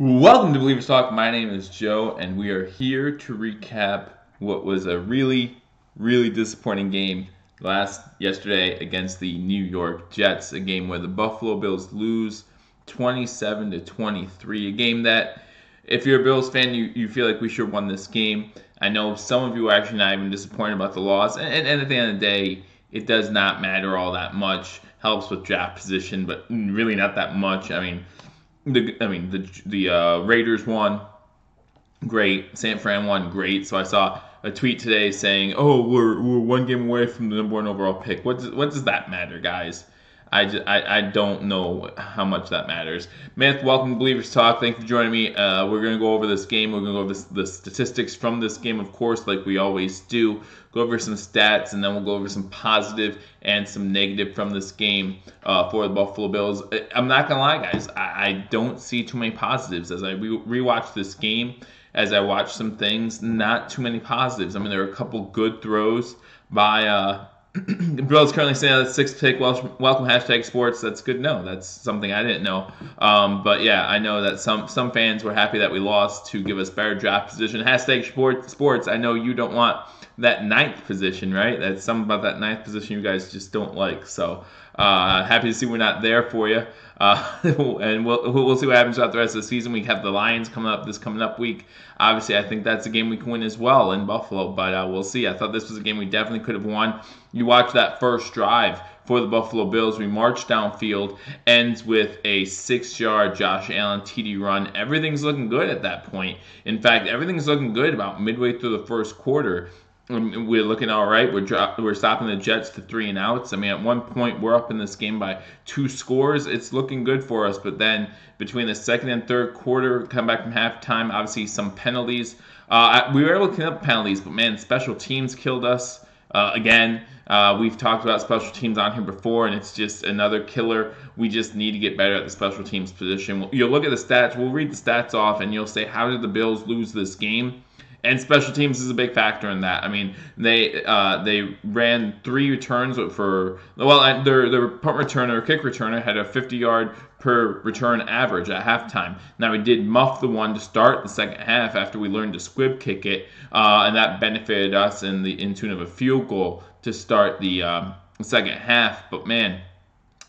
Welcome to Believers Talk. My name is Joe, and we are here to recap what was a really disappointing game yesterday against the New York Jets. A game where the Buffalo Bills lose 27-23. A game that, if you're a Bills fan, you feel like we should have won this game. I know some of you are actually not even disappointed about the loss, and at the end of the day, it does not matter all that much. Helps with draft position, but really not that much. The Raiders won, great. San Fran won, great. So I saw a tweet today saying, "Oh, we're one game away from the number one overall pick." What does that matter, guys? I don't know how much that matters. Myth, welcome to Believers Talk. Thank you for joining me. We're going to go over this game. We're going to go over the statistics from this game, of course, like we always do. Go over some stats, and then we'll go over some positive and some negative from this game for the Buffalo Bills. I'm not going to lie, guys. I don't see too many positives. As I rewatch this game, as I watch some things, not too many positives. I mean, there are a couple good throws by... The Bills currently sitting at the sixth pick. Welcome #sports. That's good to know. That's something I didn't know. But yeah, I know that some fans were happy that we lost to give us better draft position. #sports. I know you don't want that ninth position, right? That's something about that ninth position you guys just don't like. So happy to see we're not there for you. And we'll see what happens throughout the rest of the season. We have the Lions coming up week. Obviously, I think that's a game we can win as well in Buffalo, but we'll see. I thought this was a game we definitely could have won. You watch that first drive for the Buffalo Bills. We march downfield, ends with a 6-yard Josh Allen TD run. Everything's looking good at that point. In fact, everything's looking good about midway through the first quarter. We're looking all right. We're stopping the Jets to 3 and outs. I mean, at one point, we're up in this game by 2 scores. It's looking good for us. But then between the second and third quarter, come back from halftime, obviously some penalties. We were able to clean up penalties, but man, special teams killed us again. We've talked about special teams on here before, and it's just another killer. We just need to get better at the special teams position. You'll look at the stats. We'll read the stats off, and you'll say, how did the Bills lose this game? And special teams is a big factor in that. I mean, they ran 3 returns for their punt returner, kick returner had a 50-yard per return average at halftime. Now we did muff the one to start the second half after we learned to squib kick it, and that benefited us in tune of a field goal to start the second half. But man,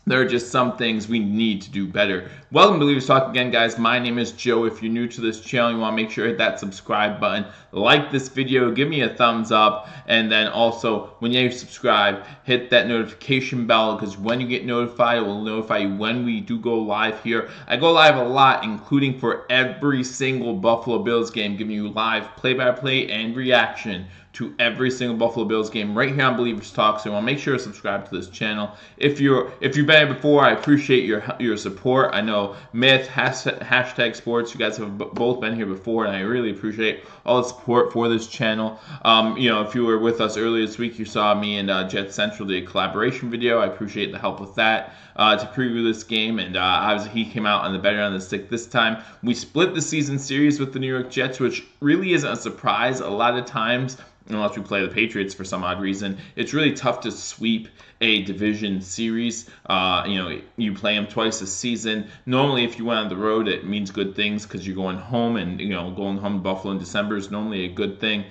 there are just some things we need to do better. Welcome to Believers Talk again, guys. My name is Joe. If you're new to this channel, you want to make sure to hit that subscribe button. Like this video, give me a thumbs up, and then also, when you subscribe, hit that notification bell, because when you get notified, it will notify you when we do go live here. I go live a lot, including for every single Buffalo Bills game, giving you live play-by-play and reaction to every single Buffalo Bills game right here on Believers Talk. So you want to make sure to subscribe to this channel. If you've been here before, I appreciate your support. I know Myth, #sports, you guys have both been here before, and I really appreciate all the support for this channel. If you were with us earlier this week, you saw me and Jet Central do a collaboration video. I appreciate the help with that to preview this game, and obviously he came out on the better end of the stick this time. We split the season series with the New York Jets, which really isn't a surprise. A lot of times, unless we play the Patriots for some odd reason, it's really tough to sweep a division series. You play them twice a season. Normally, if you went on the road, it means good things because you're going home, and going home to Buffalo in December is normally a good thing.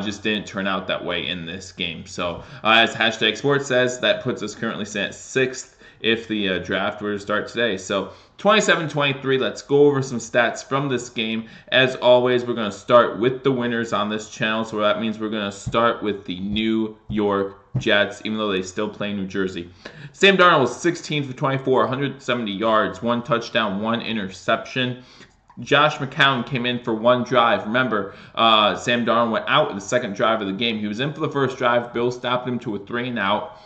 Just didn't turn out that way in this game. So, as #sports says, that puts us currently at 6th if the draft were to start today. So 27-23, let's go over some stats from this game. As always, we're going to start with the winners on this channel, so that means we're going to start with the New York Jets, even though they still play New Jersey. Sam Darnold was 16 for 24, 170 yards, 1 touchdown, 1 interception. Josh McCown came in for 1 drive. Remember, Sam Darnold went out in the second drive of the game. He was in for the first drive. Bill stopped him to a 3 and out.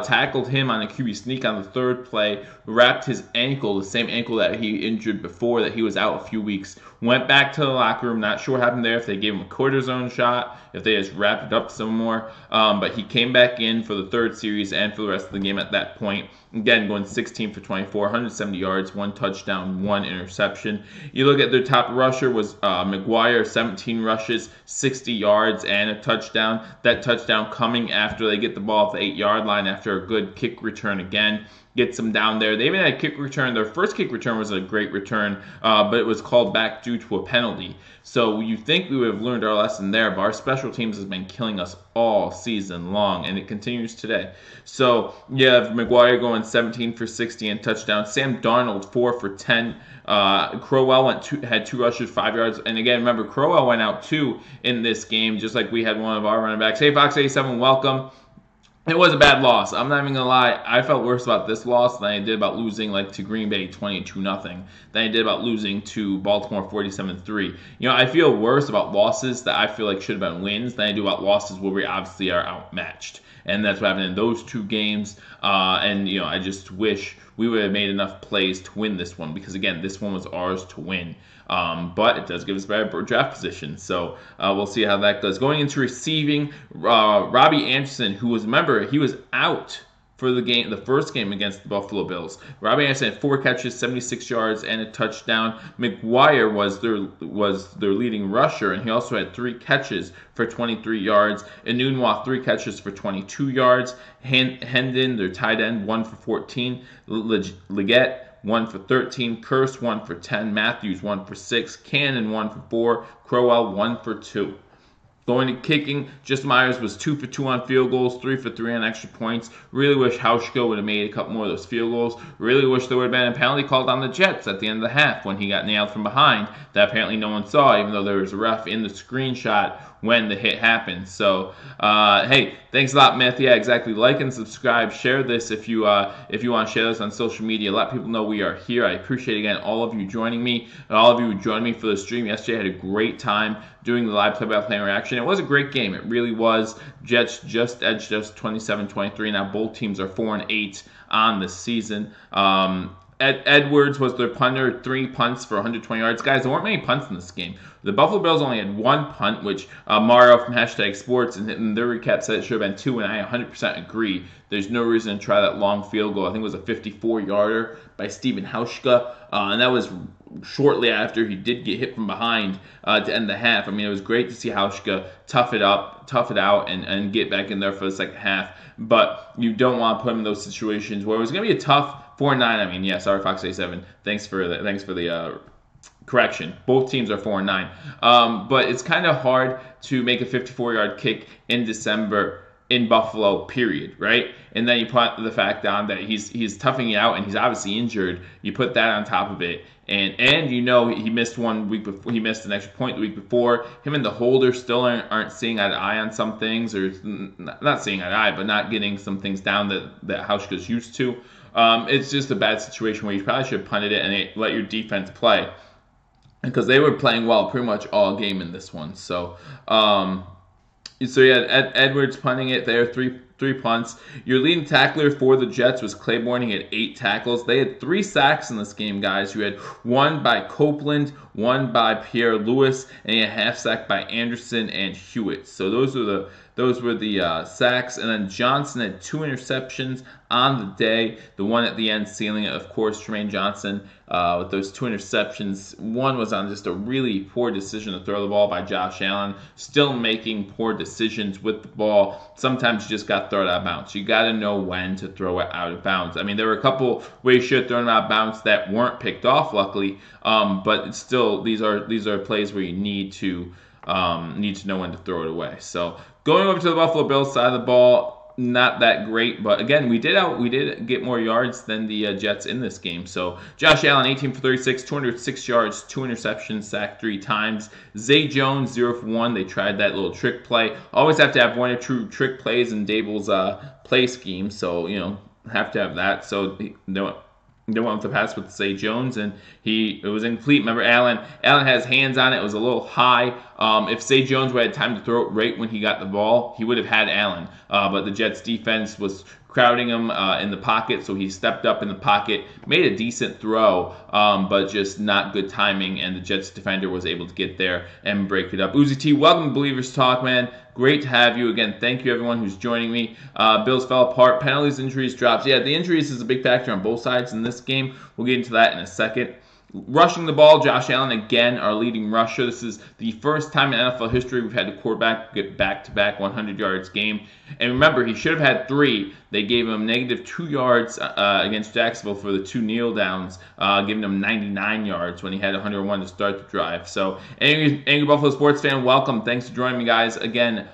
Tackled him on a QB sneak on the third play, wrapped his ankle, the same ankle that he injured before that he was out a few weeks. Went back to the locker room, not sure what happened there, if they gave him a cortisone shot, if they just wrapped it up some more. But he came back in for the third series and for the rest of the game at that point. Again, going 16 for 24, 170 yards, 1 touchdown, 1 interception. You look at their top rusher was McGuire, 17 rushes, 60 yards, and a touchdown. That touchdown coming after they get the ball at the 8-yard line after a good kick return again. gets them down there. They even had a kick return. Their first kick return was a great return, but it was called back due to a penalty. So you think we would have learned our lesson there, but our special teams has been killing us all season long, and it continues today. So you have McGuire going 17 for 60 and touchdown. Sam Darnold 4 for 10. Crowell had 2 rushes, 5 yards. And again, remember, Crowell went out too in this game, just like we had one of our running backs. Hey, Fox 87, welcome. It was a bad loss. I'm not even going to lie. I felt worse about this loss than I did about losing to Green Bay 22-0, than I did about losing to Baltimore 47-3. I feel worse about losses that I feel like should have been wins than I do about losses where we obviously are outmatched. And that's what happened in those 2 games. I just wish we would have made enough plays to win this one because, again, this one was ours to win. But it does give us better draft position. So we'll see how that goes. Going into receiving, Robbie Anderson, who was, remember, he was out for the first game against the Buffalo Bills. Robbie Anderson had 4 catches, 76 yards, and a touchdown. McGuire was their leading rusher, and he also had 3 catches for 23 yards. Enunwa, 3 catches for 22 yards. Hendon, their tight end, 1 for 14. Leggett, 1 for 13. Curse, 1 for 10. Matthews, 1 for 6. Cannon, 1 for 4. Crowell, 1 for 2. Going to kicking, Just Myers was 2 for 2 on field goals, 3 for 3 on extra points. Really wish Hauschka would have made a couple more of those field goals. Really wish there would have been a penalty called on the Jets at the end of the half when he got nailed from behind that apparently no one saw, even though there was a ref in the screenshot when the hit happened. So, hey, thanks a lot, Myth. Yeah, exactly. Like and subscribe. Share this if you want to share this on social media. Let people know we are here. I appreciate, again, all of you joining me and all of you who joined me for the stream yesterday. I had a great time doing the live play-by-play reaction. It was a great game. It really was. Jets just edged us 27-23. Now both teams are 4-8 on the season. Edwards was their punter, 3 punts for 120 yards. Guys, there weren't many punts in this game. The Buffalo Bills only had 1 punt, which Mario from #Sports and their recap said it should have been 2, and I 100% agree. There's no reason to try that long field goal. I think it was a 54-yarder by Stephen Hauschka, and that was shortly after he did get hit from behind to end the half. I mean, it was great to see Hauschka tough it out, and get back in there for the second half. But you don't want to put him in those situations where it was going to be a tough 4-9. I mean, yeah, sorry, Fox 87. Thanks for the correction. Both teams are 4-9. But it's kind of hard to make a 54-yard kick in December in Buffalo, period, right? And then you put the fact on that he's toughing you out and he's obviously injured. You put that on top of it. And he missed 1 week before. He missed an extra point the week before. Him and the holder still aren't seeing eye to eye on some things, or not seeing eye to eye, but not getting some things down that Hauschka's used to. It's just a bad situation where you probably should have punted it and let your defense play, because they were playing well pretty much all game in this one. So yeah, Edwards punting it there, three punts. Your leading tackler for the Jets was Claiborne. He had 8 tackles. They had 3 sacks in this game, guys. You had 1 by Copeland, 1 by Pierre Lewis, and you had a half sack by Anderson and Hewitt. So those were the sacks. And then Johnson had 2 interceptions on the day. The one at the end sealing it, of course, Tremaine Johnson with those 2 interceptions. One was on just a really poor decision to throw the ball by Josh Allen. Still making poor decisions with the ball. Sometimes you just got to throw it out of bounds. You got to know when to throw it out of bounds. I mean, there were a couple where you should have thrown it out of bounds that weren't picked off, luckily. But it's still, these are plays where you need to know when to throw it away. So going over to the Buffalo Bills side of the ball, not that great, but again, we did get more yards than the Jets in this game. So Josh Allen, 18 for 36, 206 yards, 2 interceptions, sacked 3 times. Zay Jones, 0 for 1. They tried that little trick play. Always have to have 1 or 2 trick plays in Dable's play scheme, so have to have that. So they went with the pass with Zay Jones, and it was incomplete. Remember, Allen has hands on it. It was a little high. If Zay Jones would have had time to throw it right when he got the ball, he would have had Allen. But the Jets defense was crowding him in the pocket, so he stepped up in the pocket, made a decent throw, but just not good timing, and the Jets defender was able to get there and break it up. Uzi T, welcome to Believers Talk, man. Great to have you again. Thank you, everyone who's joining me. Bills fell apart. Penalties, injuries, drops. Yeah, the injuries is a big factor on both sides in this game. We'll get into that in a second. Rushing the ball, Josh Allen again, our leading rusher. This is the first time in NFL history we've had a quarterback get back-to-back 100 yards game. And remember, he should have had 3. They gave him -2 yards against Jacksonville for the 2 kneel downs, giving him 99 yards when he had 101 to start the drive. So, Angry Buffalo sports fan, welcome. Thanks for joining me, guys. Again,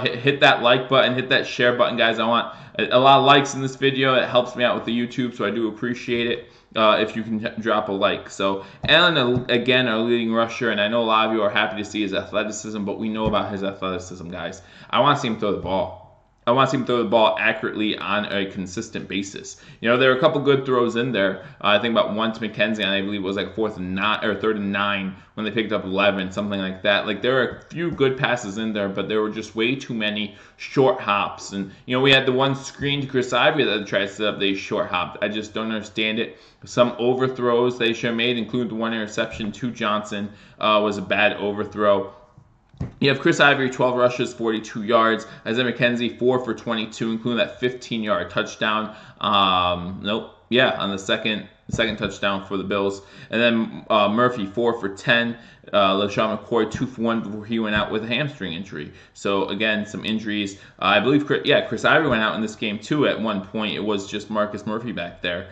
hit that like button, hit that share button, guys. I want a lot of likes in this video. It helps me out with the YouTube, so I do appreciate it. If you can drop a like. So Allen, again, our leading rusher, and I know a lot of you are happy to see his athleticism, but we know about his athleticism, guys. I want to see him throw the ball. I want to see him throw the ball accurately on a consistent basis. You know, there are a couple good throws in there. I think about one to McKenzie, and I believe it was like 3rd and 9 when they picked up 11, something like that. Like, there are a few good passes in there, but there were just way too many short hops. And, you know, we had the one screen to Chris Ivory that they tried to set up, they short hopped. I just don't understand it. Some overthrows they should have made, including the one interception to Johnson, was a bad overthrow. You have Chris Ivory, 12 rushes, 42 yards. Isaiah McKenzie, 4 for 22, including that 15-yard touchdown. On the second touchdown for the Bills. And then Murphy, 4 for 10. LaShawn McCoy, 2 for 1 before he went out with a hamstring injury. So, again, some injuries. I believe, Chris Ivory went out in this game, too, at one point. It was just Marcus Murphy back there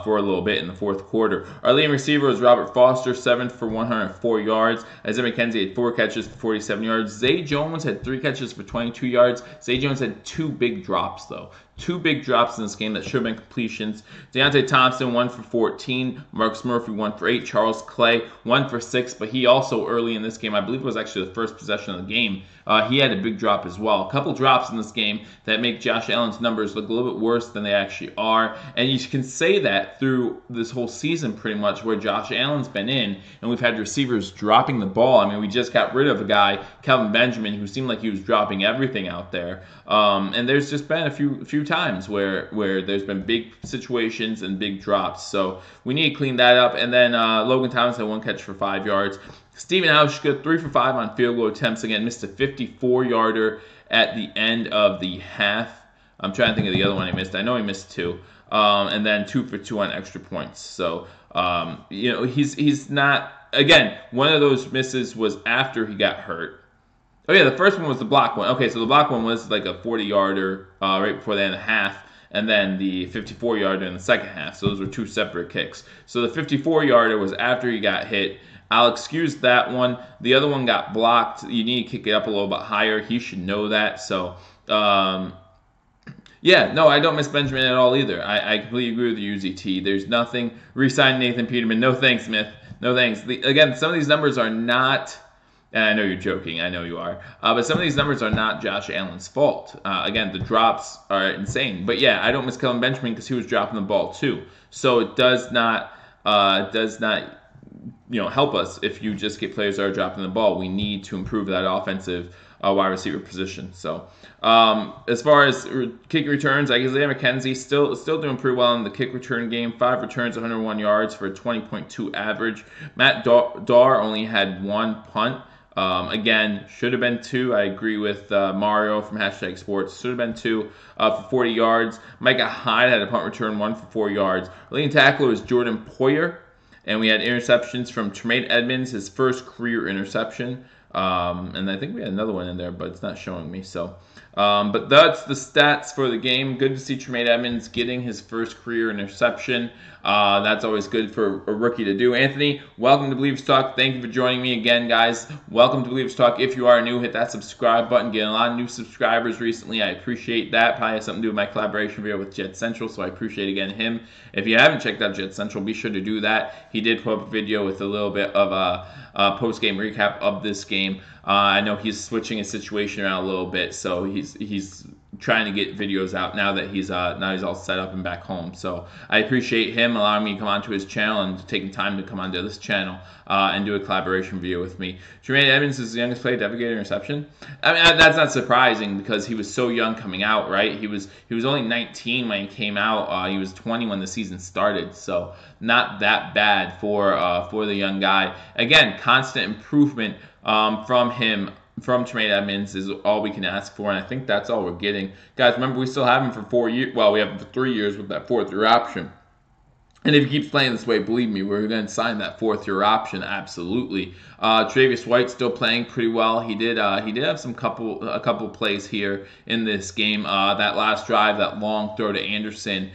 for a little bit in the 4th quarter. Our leading receiver was Robert Foster, 7 for 104 yards. Isaiah McKenzie had 4 catches for 47 yards. Zay Jones had 3 catches for 22 yards. Zay Jones had 2 big drops, though. 2 big drops in this game that should have been completions. Deontay Thompson, 1 for 14. Marcus Murphy, 1 for 8. Charles Clay, 1 for 6. But he also, early in this game, I believe it was actually the first possession of the game, he had a big drop as well. A couple drops in this game that make Josh Allen's numbers look a little bit worse than they actually are. And you can say that through this whole season pretty much where Josh Allen's been in, and we've had receivers dropping the ball. I mean, we just got rid of a guy, Kelvin Benjamin, who seemed like he was dropping everything out there. And there's just been a few times where there's been big situations and big drops. So we need to clean that up. And then Logan Thomas had 1 catch for 5 yards. Steven Hauschka, 3 for 5 on field goal attempts. Again, missed a 54-yarder at the end of the half. I'm trying to think of the other one he missed. I know he missed 2. And then 2 for 2 on extra points. So, you know, he's not... Again, one of those misses was after he got hurt. Oh, yeah, the first one was the block one. Okay, so the block one was like a 40-yarder right before the end of the half. And then the 54-yarder in the second half. So those were 2 separate kicks. So the 54-yarder was after he got hit. I'll excuse that one. The other one got blocked. You need to kick it up a little bit higher. He should know that. So, yeah, no, I don't miss Benjamin at all either. I completely agree with you, UZT. There's nothing. Resign Nathan Peterman. No thanks, Smith. No thanks. Again, some of these numbers are not... And I know you're joking. I know you are. But some of these numbers are not Josh Allen's fault. Again, the drops are insane. But yeah, I don't miss Kelvin Benjamin because he was dropping the ball too. So it does not help us if you just get players that are dropping the ball. We need to improve that offensive wide receiver position. So as far as kick returns, I guess Isaiah McKenzie still doing pretty well in the kick return game. 5 returns, 101 yards for a 20.2 average. Matt Dahr only had 1 punt. Again, should have been 2. I agree with Mario from Hashtag Sports. Should have been 2 for 40 yards. Micah Hyde had a punt return, 1 for 4 yards. Leading tackler was Jordan Poyer. And we had interceptions from Tremaine Edmonds, his first career interception. And I think we had another one in there, but it's not showing me. So, but that's the stats for the game. Good to see Tremaine Edmonds getting his first career interception. That's always good for a rookie to do. Anthony, welcome to Billievers Talk. Thank you for joining me again, guys. Welcome to Billievers Talk. If you are new, hit that subscribe button. Getting a lot of new subscribers recently. I appreciate that. Probably has something to do with my collaboration video with Jet Central, so I appreciate, again, him. If you haven't checked out Jet Central, be sure to do that. He did put up a video with a little bit of a post-game recap of this game. I know he's switching his situation around a little bit, so he's trying to get videos out now that he's all set up and back home. So I appreciate him allowing me to come onto his channel and taking time to come onto this channel and do a collaboration video with me. Tremaine Edmonds is the youngest player to ever get an interception. I mean, that's not surprising because he was so young coming out, right? He was only 19 when he came out. He was 20 when the season started, so not that bad for the young guy. Again, constant improvement from him. From Tremaine Edmonds is all we can ask for, and I think that's all we're getting. Guys, remember, we still have him for 4 years. Well, we have him for 3 years with that 4th year option. And if he keeps playing this way, believe me, we're going to sign that fourth-year option. Absolutely. Tre'Davious White still playing pretty well. He did have a couple plays here in this game. That last drive, that long throw to Anderson,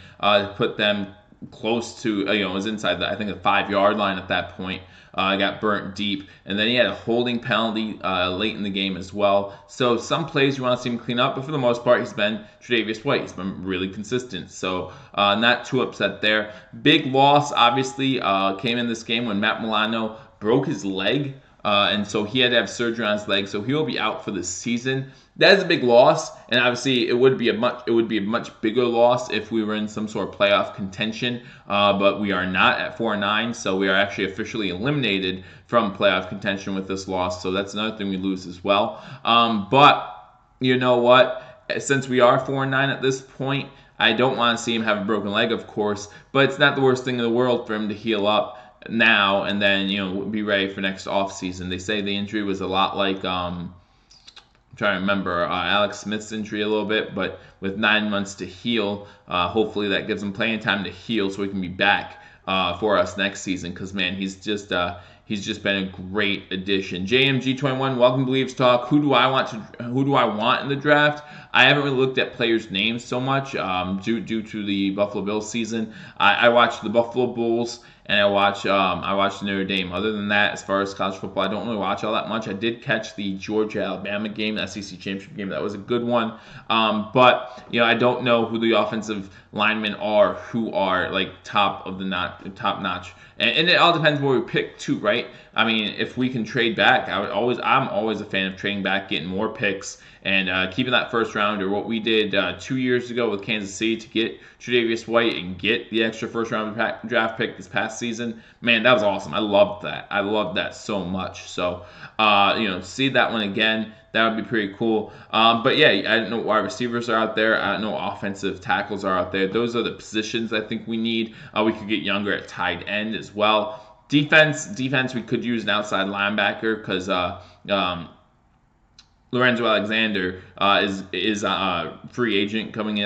put them close to it was inside the, I think, the 5-yard line at that point. Got burnt deep, and then he had a holding penalty late in the game as well. So some plays you want to see him clean up, but for the most part, he's been Tre'Davious White. He's been really consistent, so not too upset there. Big loss, obviously, came in this game when Matt Milano broke his leg, and so he had to have surgery on his leg, so he will be out for the season. That is a big loss, and obviously it would be a much bigger loss if we were in some sort of playoff contention. But we are not at 4-9, so we are actually officially eliminated from playoff contention with this loss. So that's another thing we lose as well. But you know what? Since we are 4-9 at this point, I don't want to see him have a broken leg, of course. But it's not the worst thing in the world for him to heal up now and then be ready for next offseason. They say the injury was a lot like I'm trying to remember Alex Smith's injury a little bit, but with 9 months to heal, hopefully that gives him plenty of time to heal so he can be back for us next season. Because man, he's just been a great addition. JMG21, welcome to Billievers Talk. Who do I want in the draft? I haven't really looked at players' names so much due to the Buffalo Bills season. I watched the Buffalo Bulls and I watched Notre Dame. Other than that, as far as college football, I don't really watch all that much. I did catch the Georgia-Alabama game, the SEC championship game. That was a good one. But I don't know who the offensive linemen are who are like top notch. And it all depends where we pick too, right? I mean, if we can trade back, I'm always a fan of trading back, getting more picks, and keeping that first round, or what we did 2 years ago with Kansas City to get Tre'Davious White and get the extra first round draft pick this past season. Man, that was awesome. I loved that. I loved that so much. So, see that one again. That would be pretty cool. But yeah, I don't know what wide receivers are out there. I don't know what offensive tackles are out there. Those are the positions I think we need. We could get younger at tight end as well. Defense, we could use an outside linebacker because Lorenzo Alexander is a free agent coming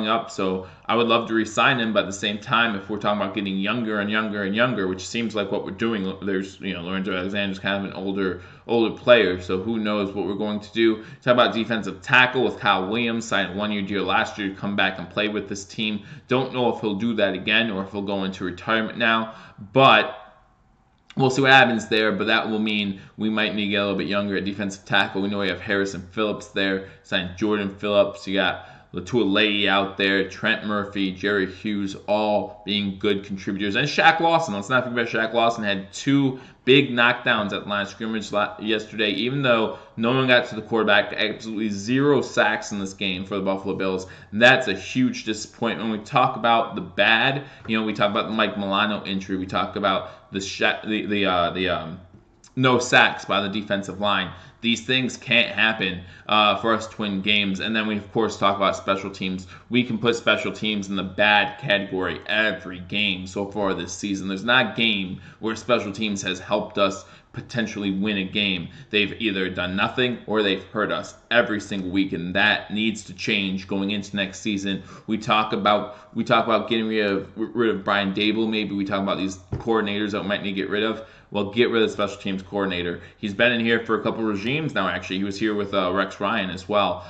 up. So I would love to re-sign him, but at the same time, if we're talking about getting younger and younger and younger, which seems like what we're doing, there's Lorenzo Alexander's kind of an older player, so who knows what we're going to do. Talk about defensive tackle with Kyle Williams, signed a 1-year deal last year to come back and play with this team. Don't know if he'll do that again or if he'll go into retirement now, but we'll see what happens there, but that will mean we might need to get a little bit younger at defensive tackle. We know we have Harrison Phillips there, signed Jordan Phillips. You got Latualei out there, Trent Murphy, Jerry Hughes, all being good contributors. And Shaq Lawson, let's not forget Shaq Lawson had 2 big knockdowns at the line of scrimmage yesterday, even though no one got to the quarterback. Absolutely 0 sacks in this game for the Buffalo Bills. That's a huge disappointment. When we talk about the bad, we talk about the Mike Milano injury. We talk about the no sacks by the defensive line. These things can't happen for us to win games. And then we, of course, talk about special teams. We can put special teams in the bad category every game so far this season. There's not a game where special teams has helped us potentially win a game. They've either done nothing or they've hurt us every single week, and that needs to change going into next season. We talk about getting rid of Brian Dable. Maybe we talk about these coordinators that we might need to get rid of. Well, get rid of the special teams coordinator. He's been in here for a couple regimes now, actually. He was here with Rex Ryan as well.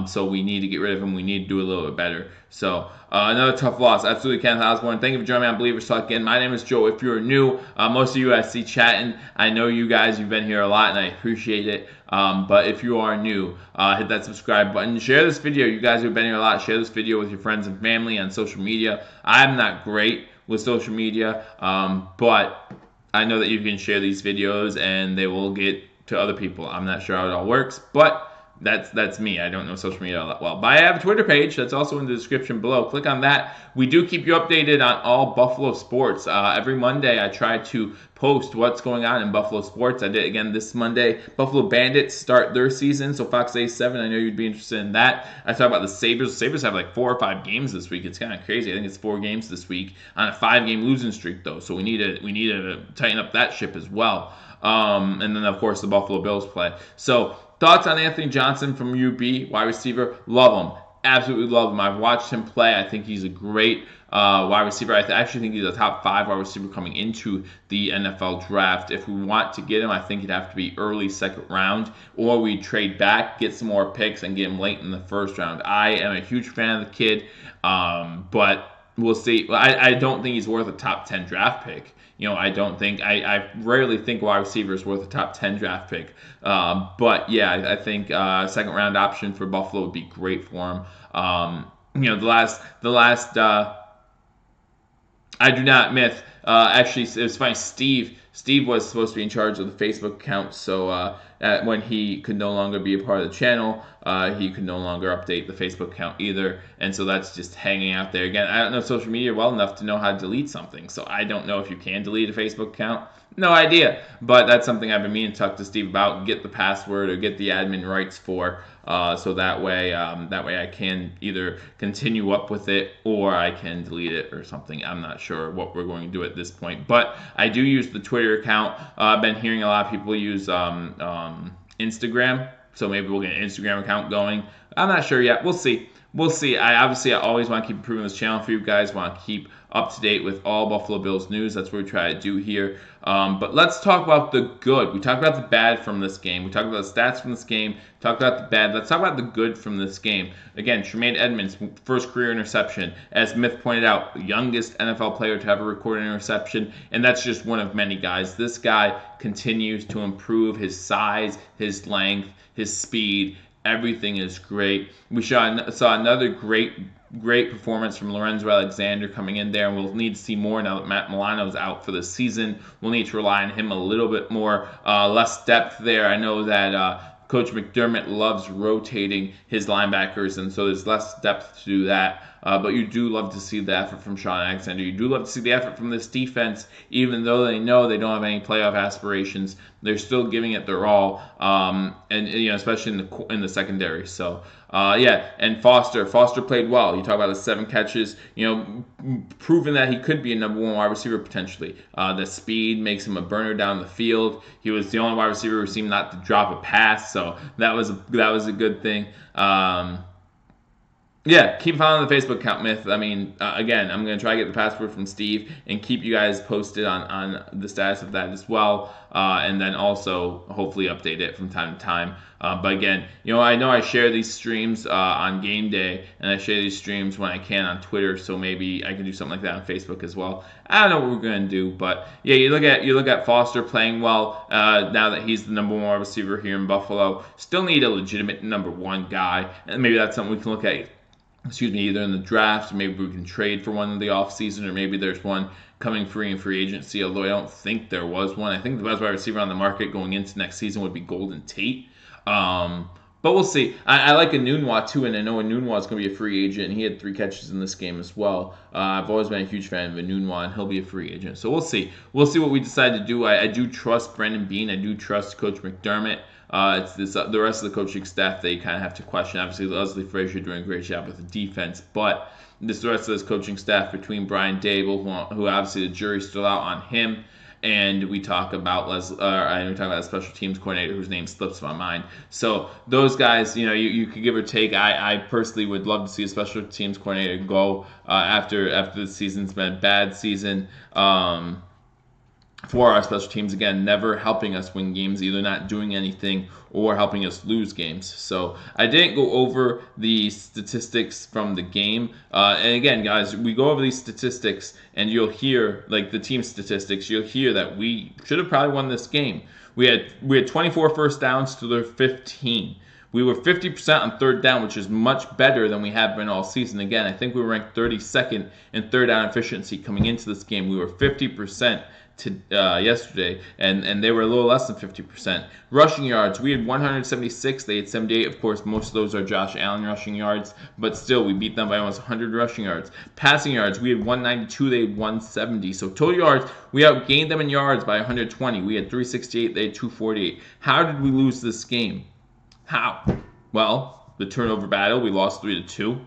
So we need to get rid of him. We need to do a little bit better. So another tough loss. Absolutely, Kenneth Osborne. Thank you for joining me on Believers Talk again. My name is Joe. If you're new, most of you I see chatting. I know you guys, you've been here a lot, and I appreciate it. But if you are new, hit that subscribe button. Share this video. You guys who've been here a lot, share this video with your friends and family on social media. I'm not great with social media, but I know that you can share these videos and they will get to other people. I'm not sure how it all works, but that's me. I don't know social media all that well. But I have a Twitter page that's also in the description below. Click on that. We do keep you updated on all Buffalo sports. Every Monday I try to post what's going on in Buffalo sports. I did again this Monday. Buffalo Bandits start their season, so Fox A7, I know you'd be interested in that. I talk about the Sabres. The Sabres have like 4 or 5 games this week. It's kind of crazy. I think it's 4 games this week on a 5-game losing streak though, so we need to tighten up that ship as well. And then of course the Buffalo Bills play. So thoughts on Anthony Johnson from UB, wide receiver? Love him. Absolutely love him. I've watched him play. I think he's a great wide receiver. I actually think he's a top 5 wide receiver coming into the NFL draft. If we want to get him, I think he'd have to be early second round, or we trade back, get some more picks, and get him late in the first round. I am a huge fan of the kid, but we'll see. I don't think he's worth a top 10 draft pick. I don't think I rarely think wide receiver is worth a top 10 draft pick. But yeah, I think second round option for Buffalo would be great for him. The last I do not myth. Actually, it was funny. Steve was supposed to be in charge of the Facebook account, so when he could no longer be a part of the channel, he could no longer update the Facebook account either, and so that's just hanging out there. Again, I don't know social media well enough to know how to delete something, so I don't know if you can delete a Facebook account. No idea, but that's something I've been meaning to talk to Steve about, get the password or get the admin rights for, so that way I can either continue up with it or I can delete it or something. I'm not sure what we're going to do at this point, but I do use the Twitter account. I've been hearing a lot of people use Instagram, so maybe we'll get an Instagram account going. I'm not sure yet. We'll see. I always want to keep improving this channel for you guys. Want to keep up to date with all Buffalo Bills news. That's what we try to do here. But let's talk about the good. We talked about the bad from this game. We talked about the stats from this game. Talked about the bad. Let's talk about the good from this game. Again, Tremaine Edmonds, first career interception. As Myth pointed out, the youngest NFL player to ever record an interception, and that's just one of many guys. This guy continues to improve his size, his length, his speed. Everything is great. We saw another great performance from Lorenzo Alexander coming in there, and we'll need to see more now that Matt Milano's out for the season. We'll need to rely on him a little bit more, less depth there. I know that Coach McDermott loves rotating his linebackers, and so there's less depth to do that. But you do love to see the effort from Sean Alexander. You do love to see the effort from this defense, even though they know they don't have any playoff aspirations. They're still giving it their all, and especially in the secondary. So and Foster played well. You talk about the 7 catches, proving that he could be a number 1 wide receiver potentially. The speed makes him a burner down the field. He was the only wide receiver who seemed not to drop a pass, so that was a good thing. Keep following the Facebook account, Myth. I mean, again, I'm going to try to get the password from Steve and keep you guys posted on the status of that as well. And then also, hopefully, update it from time to time. But again, I know I share these streams on game day, and I share these streams when I can on Twitter, so maybe I can do something like that on Facebook as well. I don't know what we're going to do, but yeah, you look at Foster playing well now that he's the number 1 wide receiver here in Buffalo. Still need a legitimate number 1 guy, and maybe that's something we can look at. Either in the draft, or maybe we can trade for one in the offseason, or maybe there's one coming free in free agency, although I don't think there was one. I think the best wide receiver on the market going into next season would be Golden Tate. But we'll see. I like Enunwa too, and I know Enunwa is going to be a free agent, and he had 3 catches in this game as well. I've always been a huge fan of Enunwa, and he'll be a free agent. So we'll see. We'll see what we decide to do. I do trust Brendan Beane. I do trust Coach McDermott. It's the rest of the coaching staff that you kind of have to question. Obviously, Leslie Frazier doing a great job with the defense, but the rest of this coaching staff between Brian Dable, who obviously the jury's still out on him, and we talk about the special teams coordinator whose name slips my mind. So those guys, you could give or take. I personally would love to see a special teams coordinator go after the season's been a bad season. For our special teams, again, never helping us win games, either not doing anything or helping us lose games. So I didn't go over the statistics from the game. And again, guys, we go over these statistics and you'll hear, like the team statistics, you'll hear that we should have probably won this game. We had 24 first downs to their 15. We were 50% on third down, which is much better than we have been all season. Again, I think we were ranked 32nd in third down efficiency coming into this game. We were 50% yesterday, and they were a little less than 50%. Rushing yards, we had 176, they had 78. Of course, most of those are Josh Allen rushing yards, but still, we beat them by almost 100 rushing yards. Passing yards, we had 192, they had 170. So total yards, we outgained them in yards by 120. We had 368, they had 248. How did we lose this game? How? Well, the turnover battle, we lost 3-2.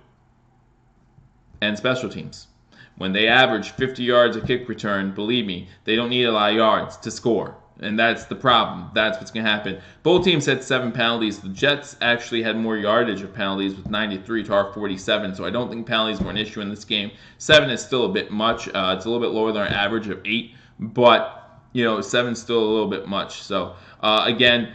And special teams. When they average 50 yards a kick return, believe me, they don't need a lot of yards to score. And that's the problem. That's what's going to happen. Both teams had 7 penalties. The Jets actually had more yardage of penalties with 93 to our 47, so I don't think penalties were an issue in this game. 7 is still a bit much. It's a little bit lower than our average of 8, but, 7 is still a little bit much. So, again,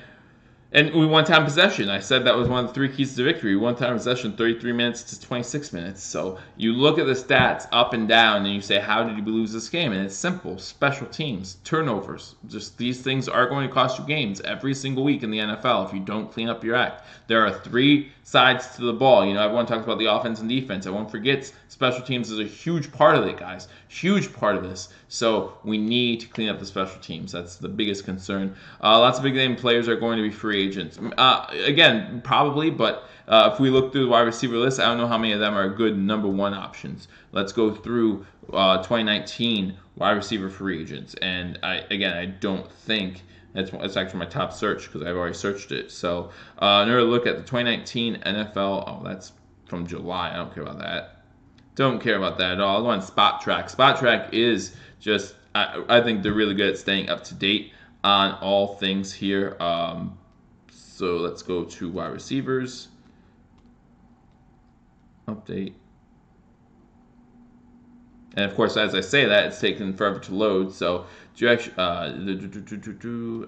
and we won time possession. I said that was one of the 3 keys to victory. We won time possession 33 minutes to 26 minutes. So you look at the stats up and down and you say, how did you lose this game? And it's simple. Special teams, turnovers. Just these things are going to cost you games every single week in the NFL if you don't clean up your act. There are 3 sides to the ball. Everyone talks about the offense and defense. Everyone forgets special teams is a huge part of it, guys. Huge part of this. So we need to clean up the special teams. That's the biggest concern. Lots of big name players are going to be free agents. Again, probably, but if we look through the wide receiver list, I don't know how many of them are good number 1 options. Let's go through 2019 wide receiver free agents. And I don't think that's actually my top search because I've already searched it. So another look at the 2019 NFL. Oh, that's from July. I don't care about that. Don't care about that at all. I'll go on Spot Track. Spot Track is just, I think they're really good at staying up to date on all things here. So let's go to wide receivers. Update. And of course, as I say that, it's taking forever to load. So, all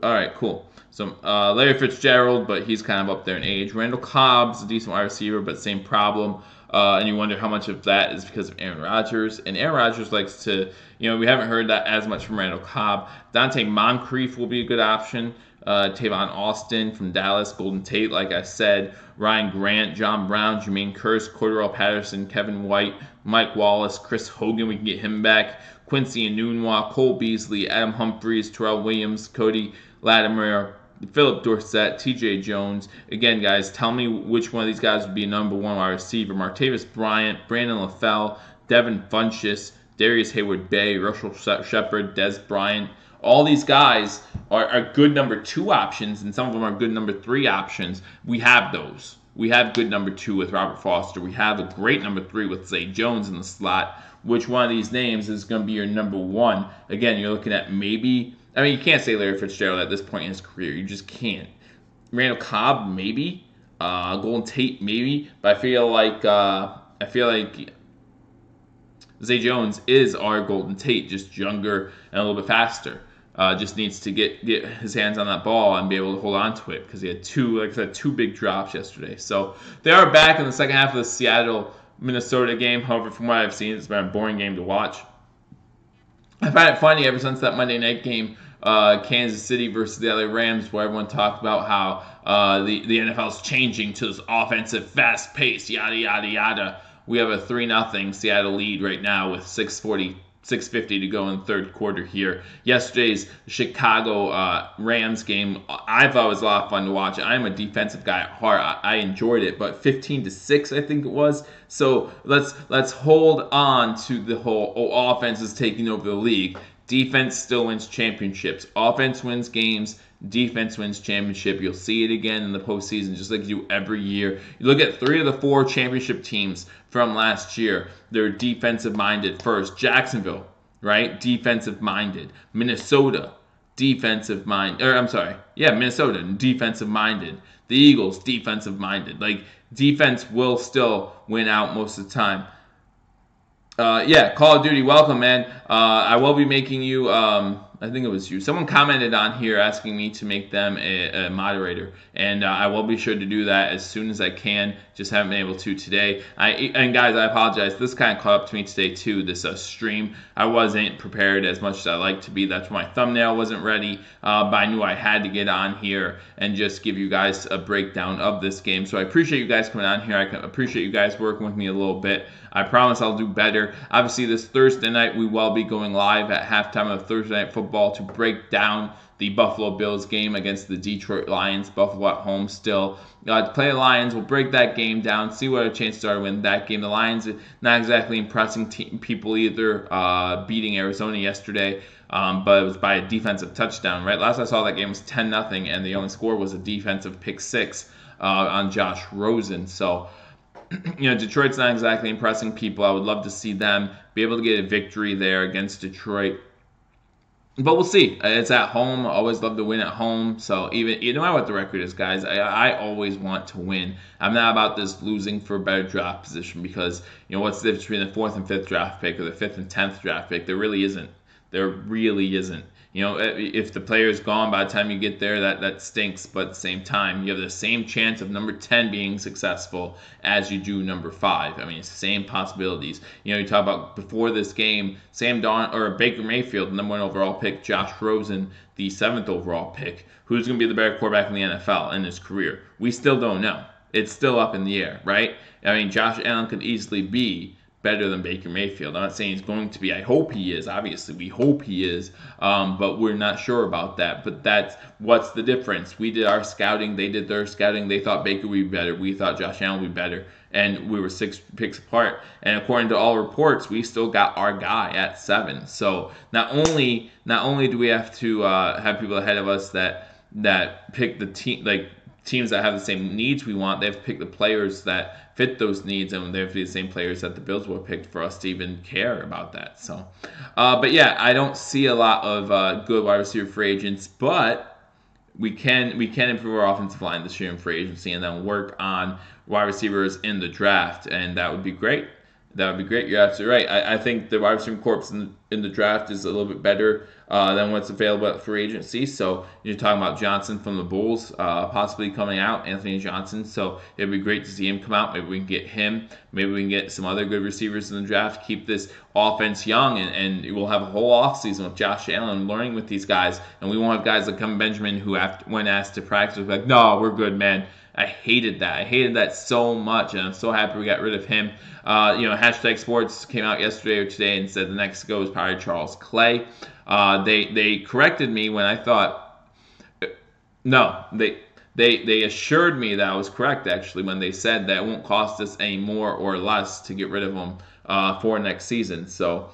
right, cool. So, Larry Fitzgerald, but he's kind of up there in age. Randall Cobb's a decent wide receiver, but same problem. And you wonder how much of that is because of Aaron Rodgers. And Aaron Rodgers likes to, we haven't heard that as much from Randall Cobb. Dante Moncrief will be a good option. Tavon Austin from Dallas, Golden Tate, like I said, Ryan Grant, John Brown, Jermaine Kearse, Cordell Patterson, Kevin White, Mike Wallace, Chris Hogan, we can get him back, Quincy Enunwa, Cole Beasley, Adam Humphries, Terrell Williams, Cody Latimer, Philip Dorsett, TJ Jones. Again, guys, tell me which one of these guys would be a number 1 wide receiver. Martavis Bryant, Brandon LaFell, Devin Funchess, Darius Hayward-Bay, Russell Shepard, Des Bryant. All these guys are good number 2 options, and some of them are good number 3 options. We have those. We have good number 2 with Robert Foster. We have a great number 3 with Zay Jones in the slot. Which one of these names is going to be your number 1? Again, you're looking at maybe, you can't say Larry Fitzgerald at this point in his career. You just can't. Randall Cobb, maybe. Golden Tate, maybe. But I feel like Zay Jones is our Golden Tate, just younger and a little bit faster. Just needs to get his hands on that ball and be able to hold on to it because he had 2 big drops yesterday. So they are back in the second half of the Seattle-Minnesota game. However, from what I've seen, it's been a boring game to watch. I find it funny ever since that Monday night game, Kansas City versus the LA Rams, where everyone talked about how the NFL is changing to this offensive fast pace, yada, yada, yada. We have a 3-0 Seattle lead right now with 6:50 to go in the third quarter here. Yesterday's Chicago Rams game, I thought was a lot of fun to watch. I'm a defensive guy at heart. I enjoyed it, but 15-6, I think it was. So let's hold on to the whole offense is taking over the league. Defense still wins championships. Offense wins games. Defense wins championship. You'll see it again in the postseason, just like you do every year. You look at 3 of the 4 championship teams from last year. They're defensive-minded first. Jacksonville, right? Defensive-minded. Minnesota, defensive-minded. Minnesota, defensive-minded. The Eagles, defensive-minded. Defense will still win out most of the time. Call of Duty, welcome, man. I will be making you, I think it was you. Someone commented on here asking me to make them a moderator, and I will be sure to do that as soon as I can. Just haven't been able to today. And guys, I apologize. This kind of caught up to me today too. This stream, I wasn't prepared as much as I like to be. That's why my thumbnail wasn't ready, but I knew I had to get on here and just give you guys a breakdown of this game. So I appreciate you guys coming on here. I appreciate you guys working with me a little bit. I promise I'll do better. Obviously, this Thursday night, we will be going live at halftime of Thursday Night Football to break down the Buffalo Bills game against the Detroit Lions. Buffalo at home still. To play the Lions, we'll break that game down, see what our chances are to win that game. The Lions, not exactly impressing people either, beating Arizona yesterday, but it was by a defensive touchdown, right? Last I saw that game was 10-0, and the only score was a defensive pick 6 on Josh Rosen. So, Detroit's not exactly impressing people. I would love to see them be able to get a victory there against Detroit. But we'll see. It's at home. I always love to win at home. So even no matter what the record is, guys, I always want to win. I'm not about this losing for a better draft position because what's the difference between the 4th and 5th draft pick or the 5th and 10th draft pick? There really isn't. There really isn't. If the player is gone by the time you get there, that stinks. But at the same time, you have the same chance of number 10 being successful as you do number 5. I mean, it's the same possibilities. You talk about before this game, Sam Darnold or Baker Mayfield, the number 1 overall pick, Josh Rosen, the 7th overall pick. Who's going to be the better quarterback in the NFL in his career? We still don't know. It's still up in the air, right? I mean, Josh Allen could easily be better than Baker Mayfield. I'm not saying he's going to be. I hope he is. Obviously, we hope he is, but we're not sure about that. But that's what's the difference. We did our scouting. They did their scouting. They thought Baker would be better. We thought Josh Allen would be better. And we were 6 picks apart. And according to all reports, we still got our guy at 7. So not only do we have to have people ahead of us that pick the team, like teams that have the same needs we want, they have to pick the players that fit those needs, and they have to be the same players that the Bills were picked for us to even care about that. So, but yeah, I don't see a lot of good wide receiver free agents, but we can improve our offensive line this year in free agency, and then work on wide receivers in the draft, and that would be great. That would be great. You're absolutely right. I think the wide receiver corps in the draft is a little bit better than what's available at free agency. So you're talking about Johnson from the Bulls possibly coming out, Anthony Johnson. So it'd be great to see him come out. Maybe we can get him. Maybe we can get some other good receivers in the draft. Keep this offense young, and we'll have a whole offseason with Josh Allen learning with these guys. And we won't have guys like Kevin Benjamin who, when asked to practice, will be like, no, we're good, man. I hated that. I hated that so much, and I'm so happy we got rid of him. Hashtag Sports came out yesterday or today and said the next go is probably Charles Clay. They corrected me when I thought no. They assured me that I was correct actually when they said that it won't cost us any more or less to get rid of him for next season. So.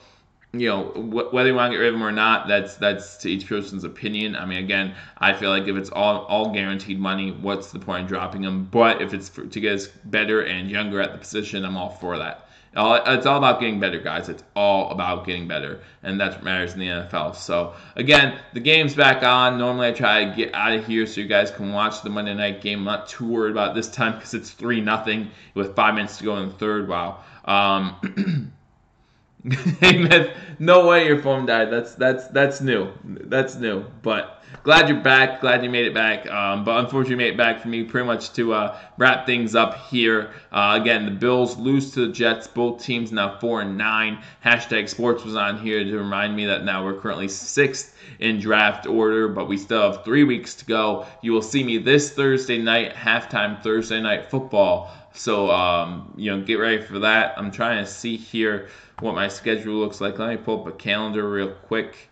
Whether you want to get rid of him or not, that's to each person's opinion. I mean, again, I feel like if it's all guaranteed money, what's the point of dropping him? But if it's to get us better and younger at the position, I'm all for that. It's all about getting better, guys. It's all about getting better, and that's what matters in the NFL. So, again, the game's back on. Normally, I try to get out of here so you guys can watch the Monday night game. I'm not too worried about this time because it's 3-0 with 5 minutes to go in the third. Wow. Hey, Myth, no way your phone died. That's new. That's new. But glad you're back. Glad you made it back. But unfortunately, you made it back for me pretty much to wrap things up here. Again, the Bills lose to the Jets. Both teams now 4-9. Hashtag Sports was on here to remind me that now we're currently 6th in draft order, but we still have 3 weeks to go. You will see me this Thursday night, halftime Thursday night football. So, get ready for that. I'm trying to see here what my schedule looks like. Let me pull up a calendar real quick.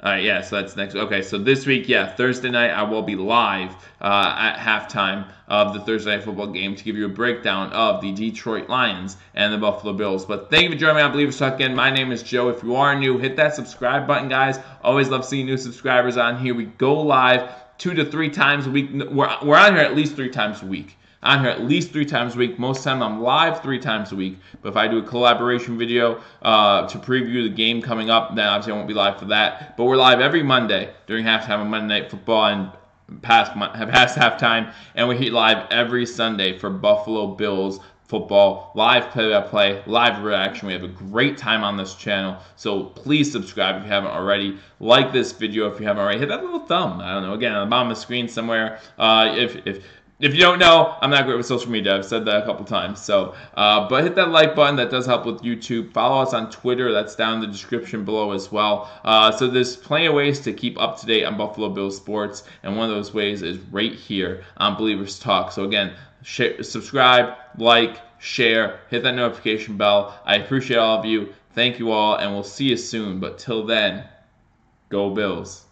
Yeah, so that's next. Okay, so this week, Thursday night, I will be live at halftime of the Thursday Night Football game to give you a breakdown of the Detroit Lions and the Buffalo Bills. But thank you for joining me on Believers Talk again. My name is Joe. If you are new, hit that subscribe button, guys. Always love seeing new subscribers on here. We go live 2 to 3 times a week. We're on here at least 3 times a week. On here at least 3 times a week. Most of the time I'm live 3 times a week. But if I do a collaboration video to preview the game coming up, then obviously I won't be live for that. But we're live every Monday during halftime of Monday Night Football and past halftime. And we hit live every Sunday for Buffalo Bills football, live play-by-play, live reaction. We have a great time on this channel, so please subscribe if you haven't already. Like this video if you haven't already. Hit that little thumb. I don't know. Again, on the bottom of the screen somewhere. If you don't know, I'm not great with social media. I've said that a couple times. So, but hit that like button. That does help with YouTube. Follow us on Twitter. That's down in the description below as well. So there's plenty of ways to keep up to date on Buffalo Bills sports, and one of those ways is right here on Believers Talk. So again, subscribe, like, share, hit that notification bell. I appreciate all of you. Thank you all, and we'll see you soon. But till then, go Bills.